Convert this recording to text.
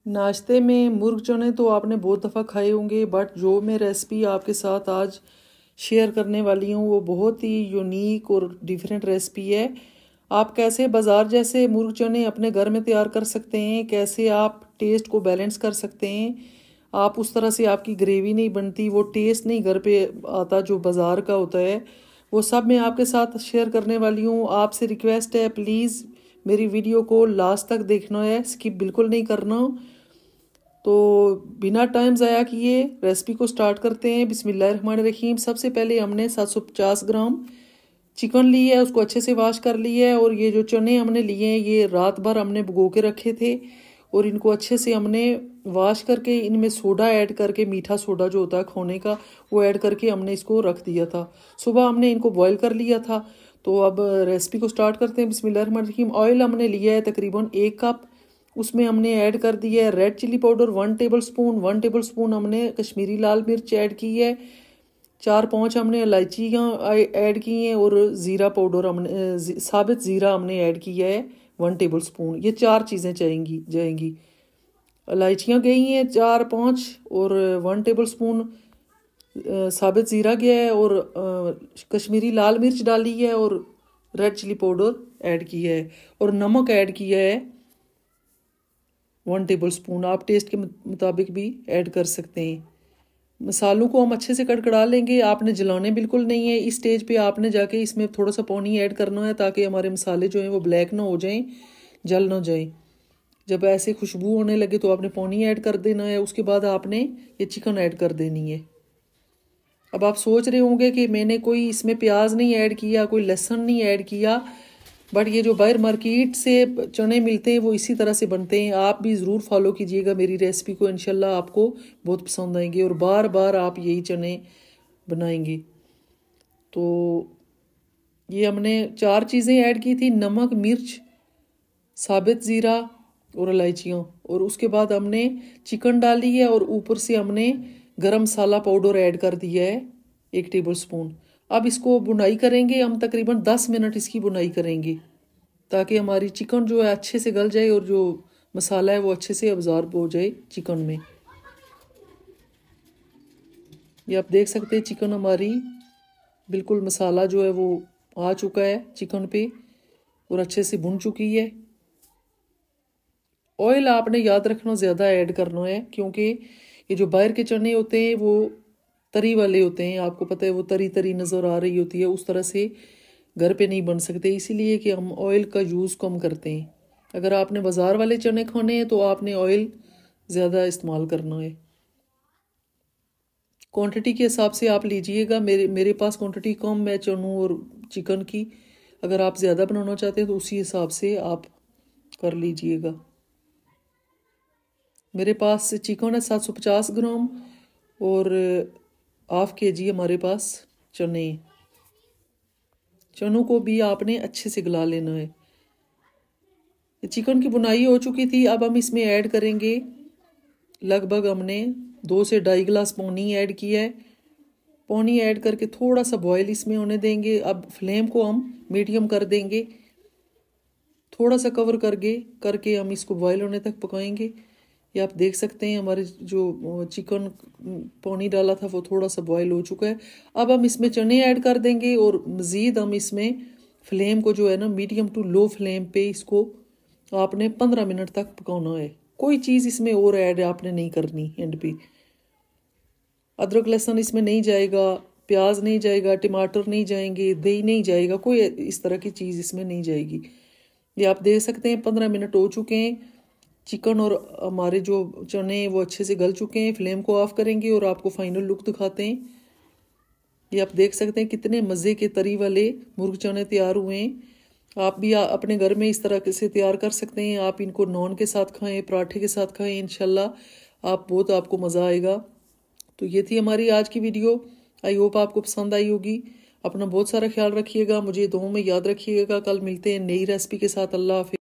नाश्ते में मुर्ग चने तो आपने बहुत दफ़ा खाए होंगे, बट जो मैं रेसिपी आपके साथ आज शेयर करने वाली हूँ वो बहुत ही यूनिक और डिफरेंट रेसिपी है। आप कैसे बाज़ार जैसे मुर्ग चने अपने घर में तैयार कर सकते हैं, कैसे आप टेस्ट को बैलेंस कर सकते हैं। आप उस तरह से आपकी ग्रेवी नहीं बनती, वो टेस्ट नहीं घर पे आता जो बाज़ार का होता है, वो सब मैं आपके साथ शेयर करने वाली हूँ। आपसे रिक्वेस्ट है, प्लीज़ मेरी वीडियो को लास्ट तक देखना है, स्किप बिल्कुल नहीं करना। तो बिना टाइम ज़ाया किए रेसिपी को स्टार्ट करते हैं। बिस्मिल्लाहिर्रहमानिर्रहीम। सबसे पहले हमने 750 ग्राम चिकन ली है, उसको अच्छे से वॉश कर लिया है। और ये जो चने हमने लिए हैं ये रात भर हमने भिगो के रखे थे, और इनको अच्छे से हमने वॉश करके इनमें सोडा ऐड करके, मीठा सोडा जो होता है खाने का, वो ऐड करके हमने इसको रख दिया था। सुबह हमने इनको बॉईल कर लिया था। तो अब रेसिपी को स्टार्ट करते हैं। बिस्मिल्लाहिर्रहमानिर्रहीम। ऑयल हमने लिया है तकरीबन 1 कप। उसमें हमने ऐड कर दिया है red chilli powder 1 tablespoon. 1 tablespoon हमने कश्मीरी लाल मिर्च ऐड की है। 4-5 हमने इलायचियाँ ऐड की हैं, और ज़ीरा पाउडर हमने साबित ज़ीरा हमने ऐड किया है 1 टेबल स्पून। ये 4 चीज़ें जाएंगी। इलायचियाँ गई हैं 4-5, और 1 टेबल स्पून साबित ज़ीरा गया है, और कश्मीरी लाल मिर्च डाली है, और रेड चिली पाउडर ऐड किया है, और नमक ऐड किया है 1 टेबल स्पून। आप टेस्ट के मुताबिक भी ऐड कर सकते हैं। मसालों को हम अच्छे से कड़कड़ा लेंगे, आपने जलाने बिल्कुल नहीं है। इस स्टेज पे आपने जाके इसमें थोड़ा सा पानी ऐड करना है, ताकि हमारे मसाले जो हैं वो ब्लैक ना हो जाएं, जल ना जाएं। जब ऐसे खुशबू होने लगे तो आपने पानी ऐड कर देना है। उसके बाद आपने ये चिकन ऐड कर देनी है। अब आप सोच रहे होंगे कि मैंने कोई इसमें प्याज नहीं ऐड किया, कोई लहसुन नहीं ऐड किया, बट ये जो बाहर मार्केट से चने मिलते हैं वो इसी तरह से बनते हैं। आप भी ज़रूर फॉलो कीजिएगा मेरी रेसिपी को, इंशाल्लाह आपको बहुत पसंद आएंगे, और बार बार आप यही चने बनाएंगे। तो ये हमने 4 चीज़ें ऐड की थी, नमक, मिर्च, साबित ज़ीरा और इलायचियाँ। और उसके बाद हमने चिकन डाली है, और ऊपर से हमने गरम मसाला पाउडर ऐड कर दिया है 1 टेबल स्पून। अब इसको बुनाई करेंगे हम, तकरीबन 10 मिनट इसकी बुनाई करेंगे, ताकि हमारी चिकन जो है अच्छे से गल जाए, और जो मसाला है वो अच्छे से अब्जॉर्ब हो जाए चिकन में। ये आप देख सकते हैं चिकन हमारी बिल्कुल मसाला जो है वो आ चुका है चिकन पे, और अच्छे से भुन चुकी है। ऑयल आपने याद रखना ज़्यादा ऐड करना है, क्योंकि ये जो बाहर के चने होते हैं वो तरी वाले होते हैं। आपको पता है वो तरी तरी नज़र आ रही होती है, उस तरह से घर पे नहीं बन सकते, इसीलिए कि हम ऑयल का यूज़ कम करते हैं। अगर आपने बाज़ार वाले चने खाने हैं तो आपने ऑयल ज़्यादा इस्तेमाल करना है। क्वांटिटी के हिसाब से आप लीजिएगा। मेरे पास क्वांटिटी कम है चनों और चिकन की। अगर आप ज़्यादा बनाना चाहते हैं तो उसी हिसाब से आप कर लीजिएगा। मेरे पास चिकन है 750 ग्राम, और ½ kg हमारे पास चने। चनों को भी आपने अच्छे से गला लेना है। चिकन की बुनाई हो चुकी थी। अब हम इसमें ऐड करेंगे, लगभग हमने 2 से 2.5 गिलास पानी ऐड किया है। पानी ऐड करके थोड़ा सा बॉयल इसमें होने देंगे। अब फ्लेम को हम मीडियम कर देंगे, थोड़ा सा कवर करके हम इसको बॉयल होने तक पकाएंगे। ये आप देख सकते हैं हमारे जो चिकन पानी डाला था वो थोड़ा सा बॉयल हो चुका है। अब हम इसमें चने ऐड कर देंगे, और मज़ीद हम इसमें फ्लेम को जो है ना मीडियम टू लो फ्लेम पे इसको आपने 15 मिनट तक पकाना है। कोई चीज़ इसमें और ऐड आपने नहीं करनी। एंड पे अदरक लहसुन इसमें नहीं जाएगा, प्याज नहीं जाएगा, टमाटर नहीं जाएंगे, दही नहीं जाएगा, कोई इस तरह की चीज़ इसमें नहीं जाएगी। ये आप देख सकते हैं 15 मिनट हो चुके हैं। चिकन और हमारे जो चने हैं वो अच्छे से गल चुके हैं। फ्लेम को ऑफ करेंगे और आपको फाइनल लुक दिखाते हैं। ये आप देख सकते हैं कितने मज़े के तरी वाले मुर्ग चने तैयार हुए हैं। आप भी अपने घर में इस तरह से तैयार कर सकते हैं। आप इनको नान के साथ खाएं, पराठे के साथ खाएं, इंशाल्लाह आपको मज़ा आएगा। तो ये थी हमारी आज की वीडियो। आई होप आपको पसंद आई होगी। अपना बहुत सारा ख्याल रखिएगा, मुझे दुआओं में याद रखिएगा। कल मिलते हैं नई रेसिपी के साथ। अल्लाह हाफिज़।